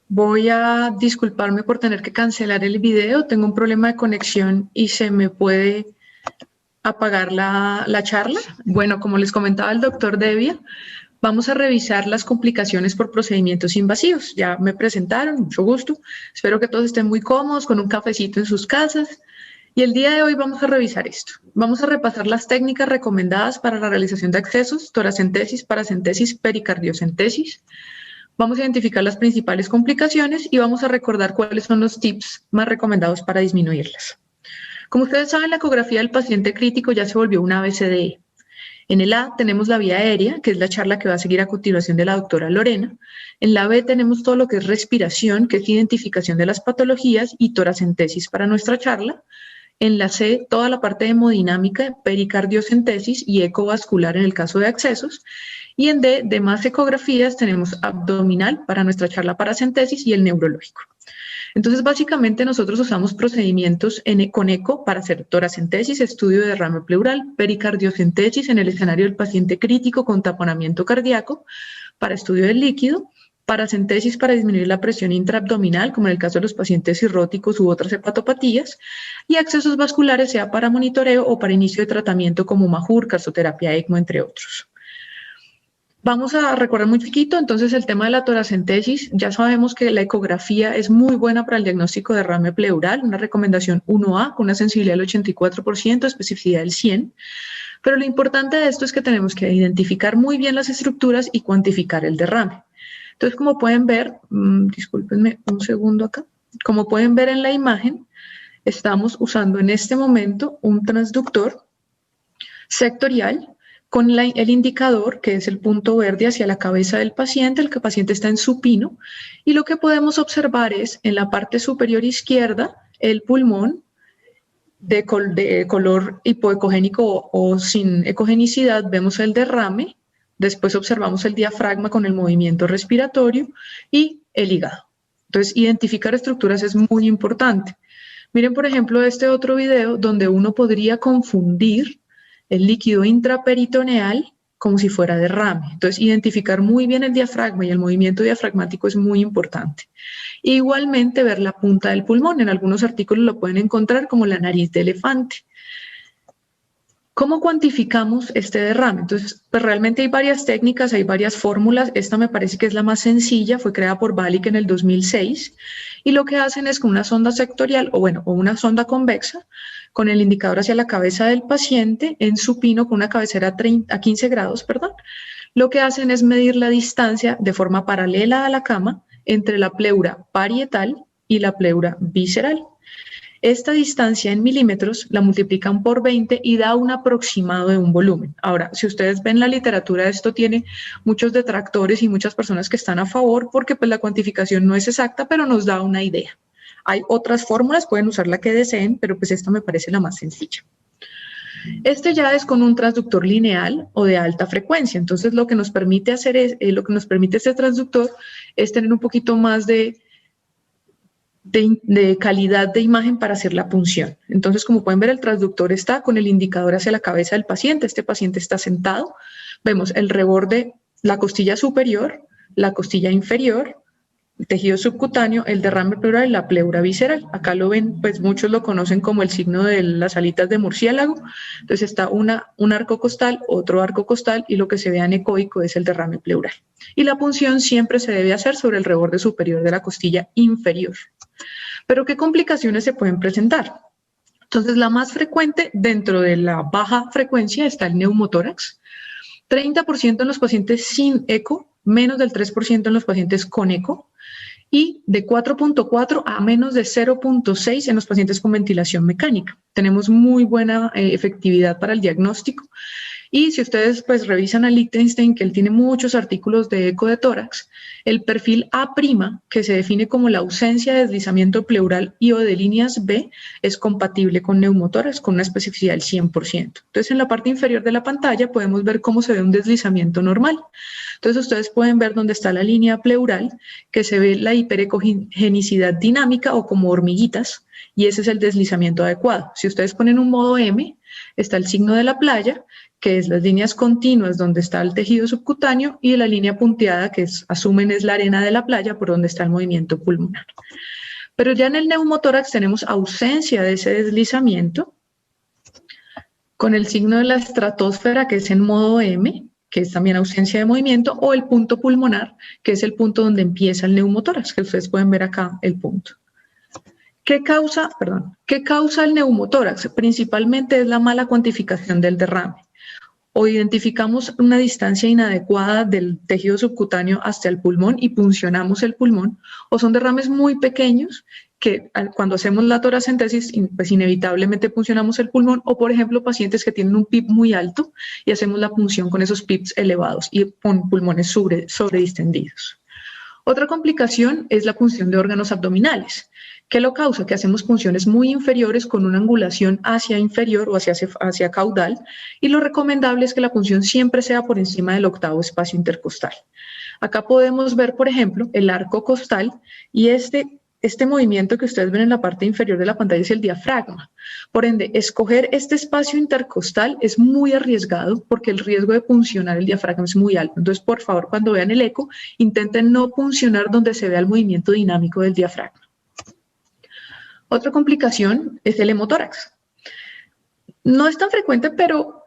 Voy a disculparme por tener que cancelar el video. Tengo un problema de conexión y se me puede apagar la charla. Bueno, como les comentaba el doctor Devia, vamos a revisar las complicaciones por procedimientos invasivos. Ya me presentaron, mucho gusto. Espero que todos estén muy cómodos con un cafecito en sus casas. Y el día de hoy vamos a revisar esto. Vamos a repasar las técnicas recomendadas para la realización de accesos, toracentesis, paracentesis, pericardiocentesis. Vamos a identificar las principales complicaciones y vamos a recordar cuáles son los tips más recomendados para disminuirlas. Como ustedes saben, la ecografía del paciente crítico ya se volvió una ABCDE. En el A tenemos la vía aérea, que es la charla que va a seguir a continuación de la doctora Lorena. En la B tenemos todo lo que es respiración, que es identificación de las patologías, y toracentesis para nuestra charla. En la C, toda la parte de hemodinámica, pericardiocentesis y ecovascular en el caso de accesos. Y en D, de más ecografías, tenemos abdominal para nuestra charla paracentesis y el neurológico. Entonces, básicamente, nosotros usamos procedimientos con eco para hacer toracentesis, estudio de derrame pleural, pericardiocentesis en el escenario del paciente crítico con taponamiento cardíaco, para estudio del líquido, paracentesis para disminuir la presión intraabdominal, como en el caso de los pacientes cirróticos u otras hepatopatías, y accesos vasculares, sea para monitoreo o para inicio de tratamiento como MAJUR, carzoterapia ECMO, entre otros. Vamos a recordar muy chiquito, entonces, el tema de la toracentesis. Ya sabemos que la ecografía es muy buena para el diagnóstico de derrame pleural, una recomendación 1A con una sensibilidad del 84%, especificidad del 100%, pero lo importante de esto es que tenemos que identificar muy bien las estructuras y cuantificar el derrame. Entonces, como pueden ver, discúlpenme un segundo acá, como pueden ver en la imagen, estamos usando en este momento un transductor sectorial con el indicador, que es el punto verde hacia la cabeza del paciente. El paciente está en supino, y lo que podemos observar es en la parte superior izquierda el pulmón de color hipoecogénico o sin ecogenicidad. Vemos el derrame, después observamos el diafragma con el movimiento respiratorio y el hígado. Entonces, identificar estructuras es muy importante. Miren, por ejemplo, este otro video donde uno podría confundir el líquido intraperitoneal como si fuera derrame. Entonces, identificar muy bien el diafragma y el movimiento diafragmático es muy importante. Igualmente, ver la punta del pulmón. En algunos artículos lo pueden encontrar como la nariz de elefante. ¿Cómo cuantificamos este derrame? Entonces, pues realmente hay varias técnicas, hay varias fórmulas. Esta me parece que es la más sencilla, fue creada por Balick en el 2006, y lo que hacen es con una sonda sectorial, o una sonda convexa, con el indicador hacia la cabeza del paciente, en supino, con una cabecera a 15 grados, lo que hacen es medir la distancia de forma paralela a la cama entre la pleura parietal y la pleura visceral. Esta distancia en milímetros la multiplican por 20 y da un aproximado de un volumen. Ahora, si ustedes ven la literatura, esto tiene muchos detractores y muchas personas que están a favor, porque pues la cuantificación no es exacta, pero nos da una idea. Hay otras fórmulas, pueden usar la que deseen, pero pues esta me parece la más sencilla. Este ya es con un transductor lineal o de alta frecuencia. Entonces, lo que nos permite hacer este transductor es tener un poquito más de calidad de imagen para hacer la punción. Entonces, como pueden ver, el transductor está con el indicador hacia la cabeza del paciente. Este paciente está sentado. Vemos el reborde, la costilla superior, la costilla inferior, el tejido subcutáneo, el derrame pleural y la pleura visceral. Acá lo ven, pues muchos lo conocen como el signo de las alitas de murciélago. Entonces está un arco costal, otro arco costal, y lo que se ve anecoico es el derrame pleural. Y la punción siempre se debe hacer sobre el reborde superior de la costilla inferior. Pero ¿qué complicaciones se pueden presentar? Entonces, la más frecuente dentro de la baja frecuencia está el neumotórax. 30% en los pacientes sin eco, menos del 3% en los pacientes con eco, y de 4.4 a menos de 0.6 en los pacientes con ventilación mecánica. Tenemos muy buena efectividad para el diagnóstico. Y si ustedes pues revisan a Lichtenstein, que él tiene muchos artículos de eco de tórax, el perfil A', que se define como la ausencia de deslizamiento pleural y o de líneas B, es compatible con neumotórax con una especificidad del 100%. Entonces, en la parte inferior de la pantalla podemos ver cómo se ve un deslizamiento normal. Entonces, ustedes pueden ver dónde está la línea pleural, que se ve la hiperecogenicidad dinámica o como hormiguitas, y ese es el deslizamiento adecuado. Si ustedes ponen un modo M, está el signo de la playa, que es las líneas continuas donde está el tejido subcutáneo, y la línea punteada, que asumen es la arena de la playa por donde está el movimiento pulmonar. Pero ya en el neumotórax tenemos ausencia de ese deslizamiento, con el signo de la estratosfera, que es en modo M, que es también ausencia de movimiento, o el punto pulmonar, que es el punto donde empieza el neumotórax, que ustedes pueden ver acá el punto. ¿Qué causa el neumotórax? Principalmente es la mala cuantificación del derrame. O identificamos una distancia inadecuada del tejido subcutáneo hasta el pulmón y puncionamos el pulmón, o son derrames muy pequeños que cuando hacemos la toracentesis, pues inevitablemente puncionamos el pulmón, o por ejemplo pacientes que tienen un PIB muy alto y hacemos la punción con esos PIBs elevados y con pulmones sobredistendidos. Otra complicación es la punción de órganos abdominales. ¿Qué lo causa? Que hacemos punciones muy inferiores con una angulación hacia inferior o hacia caudal, y lo recomendable es que la punción siempre sea por encima del octavo espacio intercostal. Acá podemos ver, por ejemplo, el arco costal, y este movimiento que ustedes ven en la parte inferior de la pantalla es el diafragma. Por ende, escoger este espacio intercostal es muy arriesgado porque el riesgo de puncionar el diafragma es muy alto. Entonces, por favor, cuando vean el eco, intenten no puncionar donde se vea el movimiento dinámico del diafragma. Otra complicación es el hemotórax. No es tan frecuente, pero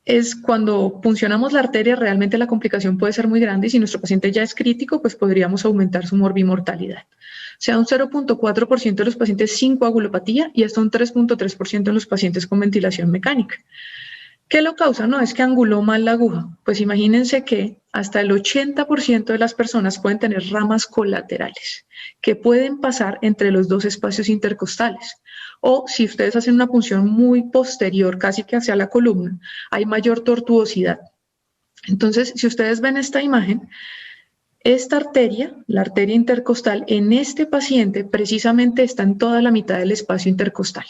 es cuando puncionamos la arteria, realmente la complicación puede ser muy grande, y si nuestro paciente ya es crítico, pues podríamos aumentar su morbimortalidad. O sea, un 0.4% de los pacientes sin coagulopatía y hasta un 3.3% en los pacientes con ventilación mecánica. ¿Qué lo causa? No, es que anguló mal la aguja. Pues imagínense que hasta el 80% de las personas pueden tener ramas colaterales que pueden pasar entre los dos espacios intercostales. O si ustedes hacen una punción muy posterior, casi que hacia la columna, hay mayor tortuosidad. Entonces, si ustedes ven esta imagen, esta arteria, la arteria intercostal, en este paciente precisamente está en toda la mitad del espacio intercostal.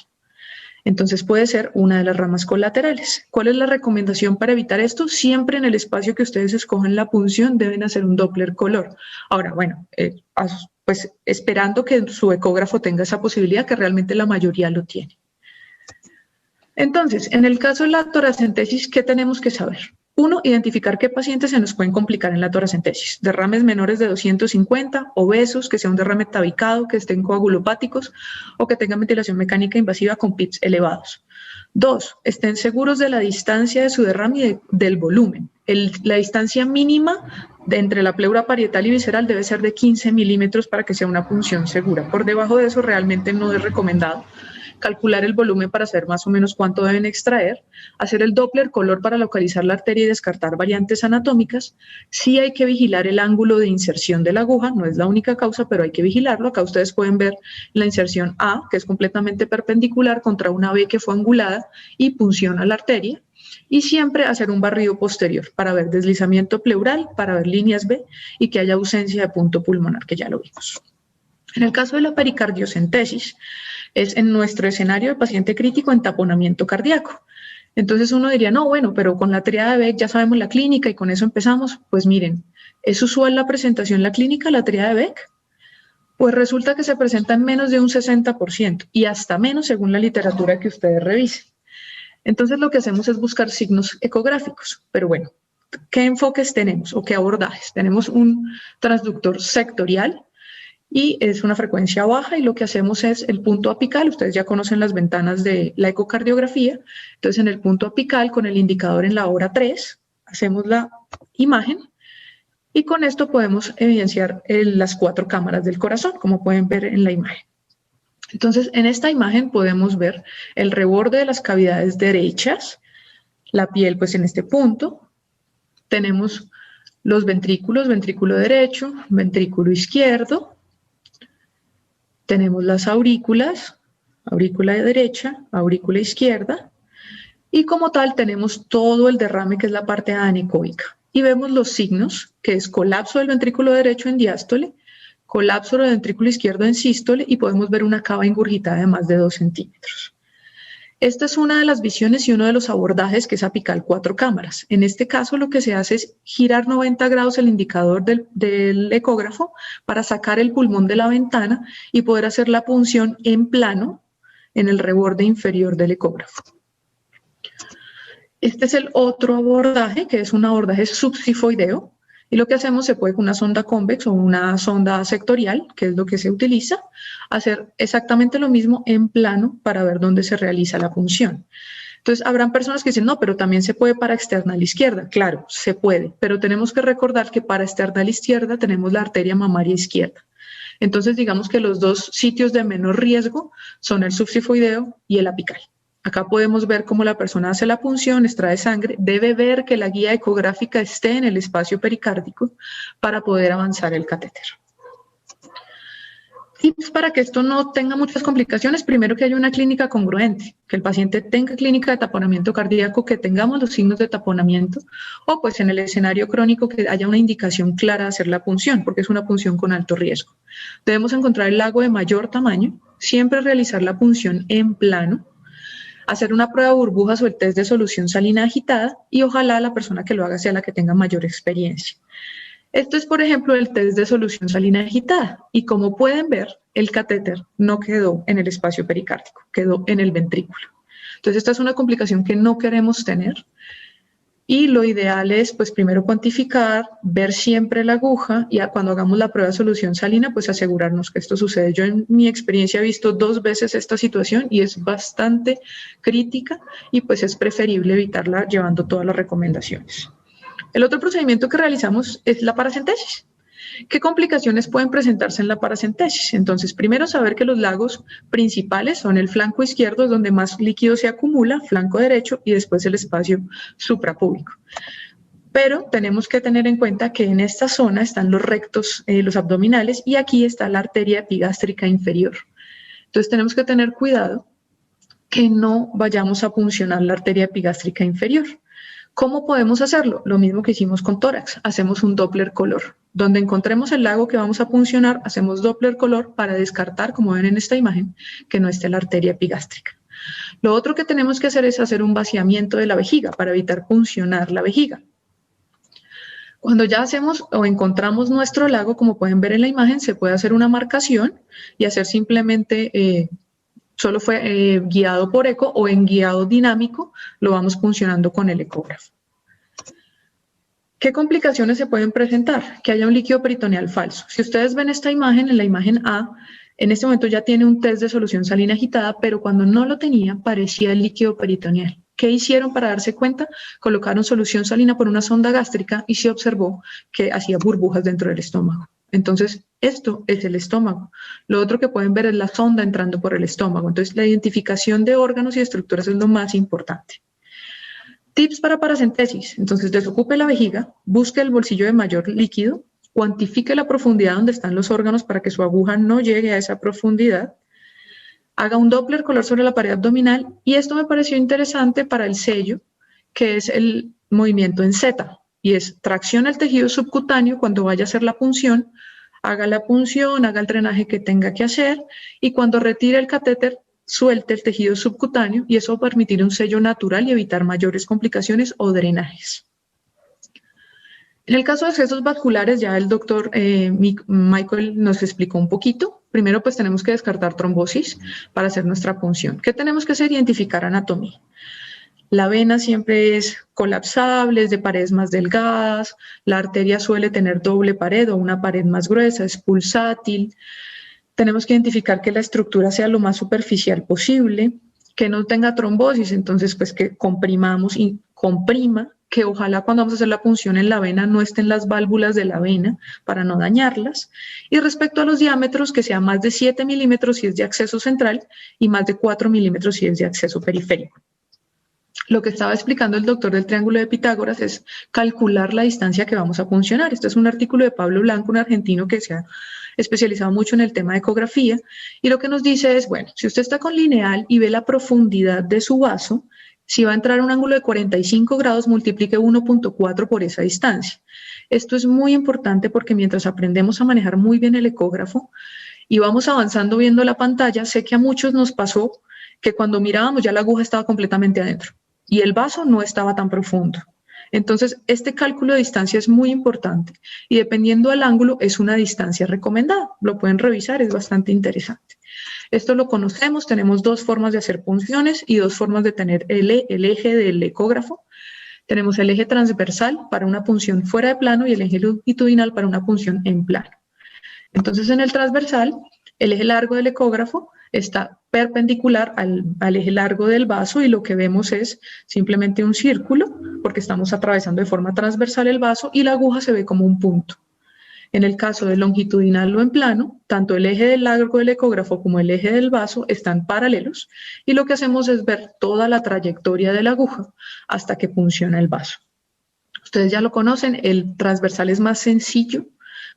Entonces puede ser una de las ramas colaterales. ¿Cuál es la recomendación para evitar esto? Siempre en el espacio que ustedes escogen la punción deben hacer un Doppler color. Ahora, bueno, pues esperando que su ecógrafo tenga esa posibilidad, que realmente la mayoría lo tiene. Entonces, en el caso de la toracentesis, ¿qué tenemos que saber? Uno, identificar qué pacientes se nos pueden complicar en la toracentesis. Derrames menores de 250, obesos, que sea un derrame tabicado, que estén coagulopáticos o que tengan ventilación mecánica invasiva con PIBs elevados. Dos, estén seguros de la distancia de su derrame y del volumen. La distancia mínima entre la pleura parietal y visceral debe ser de 15 milímetros para que sea una punción segura. Por debajo de eso realmente no es recomendado. Calcular el volumen para saber más o menos cuánto deben extraer, hacer el Doppler color para localizar la arteria y descartar variantes anatómicas. Sí hay que vigilar el ángulo de inserción de la aguja, no es la única causa, pero hay que vigilarlo. Acá ustedes pueden ver la inserción A, que es completamente perpendicular contra una B que fue angulada y punciona la arteria. Y siempre hacer un barrido posterior para ver deslizamiento pleural, para ver líneas B y que haya ausencia de punto pulmonar, que ya lo vimos. En el caso de la pericardiocentesis, es en nuestro escenario de paciente crítico en taponamiento cardíaco. Entonces uno diría, no, bueno, pero con la triada de Beck ya sabemos la clínica y con eso empezamos. Pues miren, ¿es usual la presentación en la clínica, la triada de Beck? Pues resulta que se presenta en menos de un 60% y hasta menos según la literatura que ustedes revisen. Entonces lo que hacemos es buscar signos ecográficos. Pero bueno, ¿qué enfoques tenemos o qué abordajes? Tenemos un transductor sectorial, y es una frecuencia baja, y lo que hacemos es el punto apical. Ustedes ya conocen las ventanas de la ecocardiografía. Entonces, en el punto apical, con el indicador en la hora 3, hacemos la imagen y con esto podemos evidenciar las 4 cámaras del corazón, como pueden ver en la imagen. Entonces, en esta imagen podemos ver el reborde de las cavidades derechas, la piel pues en este punto. Tenemos los ventrículos, ventrículo derecho, ventrículo izquierdo. Tenemos las aurículas, aurícula derecha, aurícula izquierda, y como tal tenemos todo el derrame que es la parte anecoica. Y vemos los signos, que es colapso del ventrículo derecho en diástole, colapso del ventrículo izquierdo en sístole, y podemos ver una cava ingurgitada de más de 2 centímetros. Esta es una de las visiones y uno de los abordajes que es apical 4 cámaras. En este caso lo que se hace es girar 90 grados el indicador del ecógrafo para sacar el pulmón de la ventana y poder hacer la punción en plano en el reborde inferior del ecógrafo. Este es el otro abordaje, que es un abordaje subsifoideo. Y lo que hacemos, se puede con una sonda convex o una sonda sectorial, que es lo que se utiliza, hacer exactamente lo mismo en plano para ver dónde se realiza la punción. Entonces, habrán personas que dicen, no, pero también se puede para external izquierda. Claro, se puede, pero tenemos que recordar que para external izquierda tenemos la arteria mamaria izquierda. Entonces, digamos que los dos sitios de menor riesgo son el subsifoideo y el apical. Acá podemos ver cómo la persona hace la punción, extrae sangre, debe ver que la guía ecográfica esté en el espacio pericárdico para poder avanzar el catéter. Tips para que esto no tenga muchas complicaciones: primero, que haya una clínica congruente, que el paciente tenga clínica de taponamiento cardíaco, que tengamos los signos de taponamiento, o pues en el escenario crónico que haya una indicación clara de hacer la punción, porque es una punción con alto riesgo. Debemos encontrar el lago de mayor tamaño, siempre realizar la punción en plano, hacer una prueba de burbujas o el test de solución salina agitada, y ojalá la persona que lo haga sea la que tenga mayor experiencia. Esto es, por ejemplo, el test de solución salina agitada, y como pueden ver, el catéter no quedó en el espacio pericárdico, quedó en el ventrículo. Entonces, esta es una complicación que no queremos tener, y lo ideal es, pues, primero cuantificar, ver siempre la aguja, y cuando hagamos la prueba de solución salina, pues asegurarnos que esto sucede. Yo en mi experiencia he visto 2 veces esta situación y es bastante crítica, y pues es preferible evitarla llevando todas las recomendaciones. El otro procedimiento que realizamos es la paracentesis. ¿Qué complicaciones pueden presentarse en la paracentesis? Entonces, primero, saber que los lagos principales son el flanco izquierdo, es donde más líquido se acumula, flanco derecho, y después el espacio suprapúbico. Pero tenemos que tener en cuenta que en esta zona están los rectos, los abdominales, y aquí está la arteria epigástrica inferior. Entonces, tenemos que tener cuidado que no vayamos a puncionar la arteria epigástrica inferior. ¿Cómo podemos hacerlo? Lo mismo que hicimos con tórax, hacemos un Doppler color. Donde encontremos el lago que vamos a puncionar, hacemos Doppler color para descartar, como ven en esta imagen, que no esté la arteria epigástrica. Lo otro que tenemos que hacer es hacer un vaciamiento de la vejiga para evitar puncionar la vejiga. Cuando ya hacemos o encontramos nuestro lago, como pueden ver en la imagen, se puede hacer una marcación y hacer simplemente... solo fue guiado por eco o en guiado dinámico, lo vamos puncionando con el ecógrafo. ¿Qué complicaciones se pueden presentar? Que haya un líquido peritoneal falso. Si ustedes ven esta imagen, en la imagen A, en este momento ya tiene un test de solución salina agitada, pero cuando no lo tenía, parecía el líquido peritoneal. ¿Qué hicieron para darse cuenta? Colocaron solución salina por una sonda gástrica y se observó que hacía burbujas dentro del estómago. Entonces, esto es el estómago. Lo otro que pueden ver es la sonda entrando por el estómago. Entonces, la identificación de órganos y estructuras es lo más importante. Tips para paracentesis. Entonces, desocupe la vejiga, busque el bolsillo de mayor líquido, cuantifique la profundidad donde están los órganos para que su aguja no llegue a esa profundidad, haga un Doppler color sobre la pared abdominal, y esto me pareció interesante para el sello, que es el movimiento en Z, y es tracción el tejido subcutáneo cuando vaya a hacer la punción, haga la punción, haga el drenaje que tenga que hacer, y cuando retire el catéter, suelte el tejido subcutáneo, y eso va a permitir un sello natural y evitar mayores complicaciones o drenajes. En el caso de accesos vasculares, ya el doctor Michael nos explicó un poquito. Primero, pues tenemos que descartar trombosis para hacer nuestra punción. ¿Qué tenemos que hacer? Identificar anatomía. La vena siempre es colapsable, es de paredes más delgadas, la arteria suele tener doble pared o una pared más gruesa, es pulsátil. Tenemos que identificar que la estructura sea lo más superficial posible, que no tenga trombosis, entonces pues que comprimamos y comprima, que ojalá cuando vamos a hacer la punción en la vena no estén las válvulas de la vena para no dañarlas. Y respecto a los diámetros, que sea más de 7 milímetros si es de acceso central y más de 4 milímetros si es de acceso periférico. Lo que estaba explicando el doctor del triángulo de Pitágoras es calcular la distancia que vamos a puncionar. Este es un artículo de Pablo Blanco, un argentino que se ha especializado mucho en el tema de ecografía, y lo que nos dice es, bueno, si usted está con lineal y ve la profundidad de su vaso, si va a entrar a un ángulo de 45 grados, multiplique 1.4 por esa distancia. Esto es muy importante porque mientras aprendemos a manejar muy bien el ecógrafo y vamos avanzando viendo la pantalla, sé que a muchos nos pasó que cuando mirábamos ya la aguja estaba completamente adentro y el vaso no estaba tan profundo. Entonces, este cálculo de distancia es muy importante y dependiendo del ángulo es una distancia recomendada. Lo pueden revisar, es bastante interesante. Esto lo conocemos, tenemos dos formas de hacer punciones y dos formas de tener el eje del ecógrafo. Tenemos el eje transversal para una punción fuera de plano y el eje longitudinal para una punción en plano. Entonces, en el transversal, el eje largo del ecógrafo está perpendicular al eje largo del vaso y lo que vemos es simplemente un círculo porque estamos atravesando de forma transversal el vaso y la aguja se ve como un punto. En el caso del longitudinal o en plano, tanto el eje del largo del ecógrafo como el eje del vaso están paralelos y lo que hacemos es ver toda la trayectoria de la aguja hasta que funciona el vaso. Ustedes ya lo conocen, el transversal es más sencillo,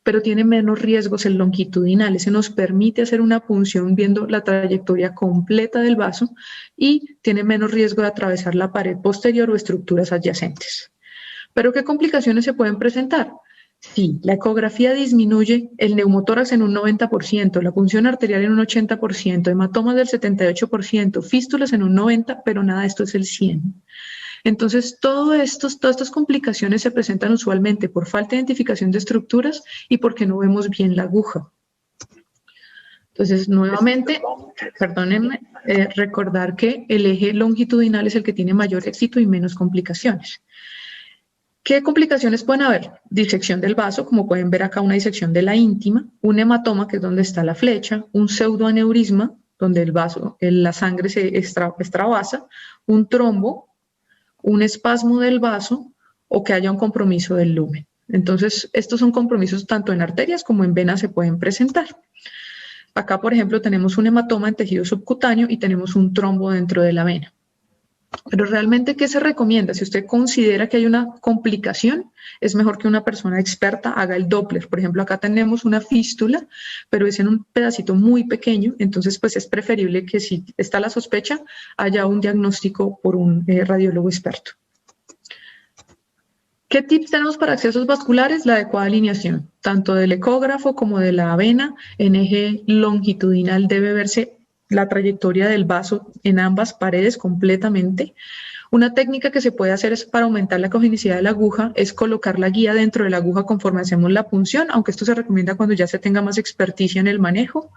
pero tiene menos riesgos el longitudinal. Ese nos permite hacer una punción viendo la trayectoria completa del vaso y tiene menos riesgo de atravesar la pared posterior o estructuras adyacentes. ¿Pero qué complicaciones se pueden presentar? Sí, la ecografía disminuye el neumotórax en un 90%, la punción arterial en un 80%, hematomas del 78%, fístulas en un 90%, pero nada, esto es el 100%. Entonces, todas estas complicaciones se presentan usualmente por falta de identificación de estructuras y porque no vemos bien la aguja. Entonces, nuevamente, perdónenme, recordar que el eje longitudinal es el que tiene mayor éxito y menos complicaciones. ¿Qué complicaciones pueden haber? Disección del vaso, como pueden ver acá, una disección de la íntima, un hematoma, que es donde está la flecha, un pseudoaneurisma, donde el vaso, la sangre se extravasa, un trombo, un espasmo del vaso o que haya un compromiso del lumen. Entonces, estos son compromisos tanto en arterias como en venas se pueden presentar. Acá, por ejemplo, tenemos un hematoma en tejido subcutáneo y tenemos un trombo dentro de la vena. Pero realmente, ¿qué se recomienda? Si usted considera que hay una complicación, es mejor que una persona experta haga el Doppler. Por ejemplo, acá tenemos una fístula, pero es en un pedacito muy pequeño, entonces pues es preferible que si está la sospecha, haya un diagnóstico por un radiólogo experto. ¿Qué tips tenemos para accesos vasculares? La adecuada alineación, tanto del ecógrafo como de la vena. En eje longitudinal debe verse la trayectoria del vaso en ambas paredes completamente. Una técnica que se puede hacer es para aumentar la cogenicidad de la aguja, es colocar la guía dentro de la aguja conforme hacemos la punción, aunque esto se recomienda cuando ya se tenga más experticia en el manejo.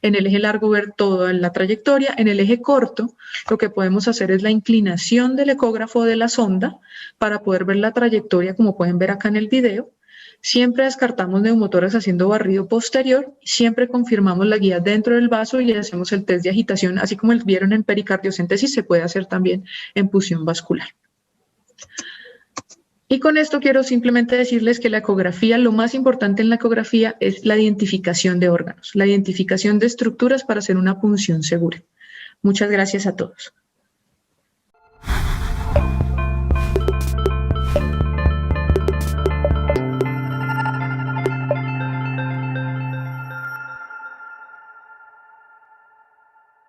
En el eje largo ver toda la trayectoria. En el eje corto lo que podemos hacer es la inclinación del ecógrafo de la sonda para poder ver la trayectoria, como pueden ver acá en el video. Siempre descartamos neumotórax haciendo barrido posterior, siempre confirmamos la guía dentro del vaso y hacemos el test de agitación, así como vieron en pericardiocentesis, se puede hacer también en punción vascular. Y con esto quiero simplemente decirles que la ecografía, lo más importante en la ecografía es la identificación de órganos, la identificación de estructuras para hacer una punción segura. Muchas gracias a todos.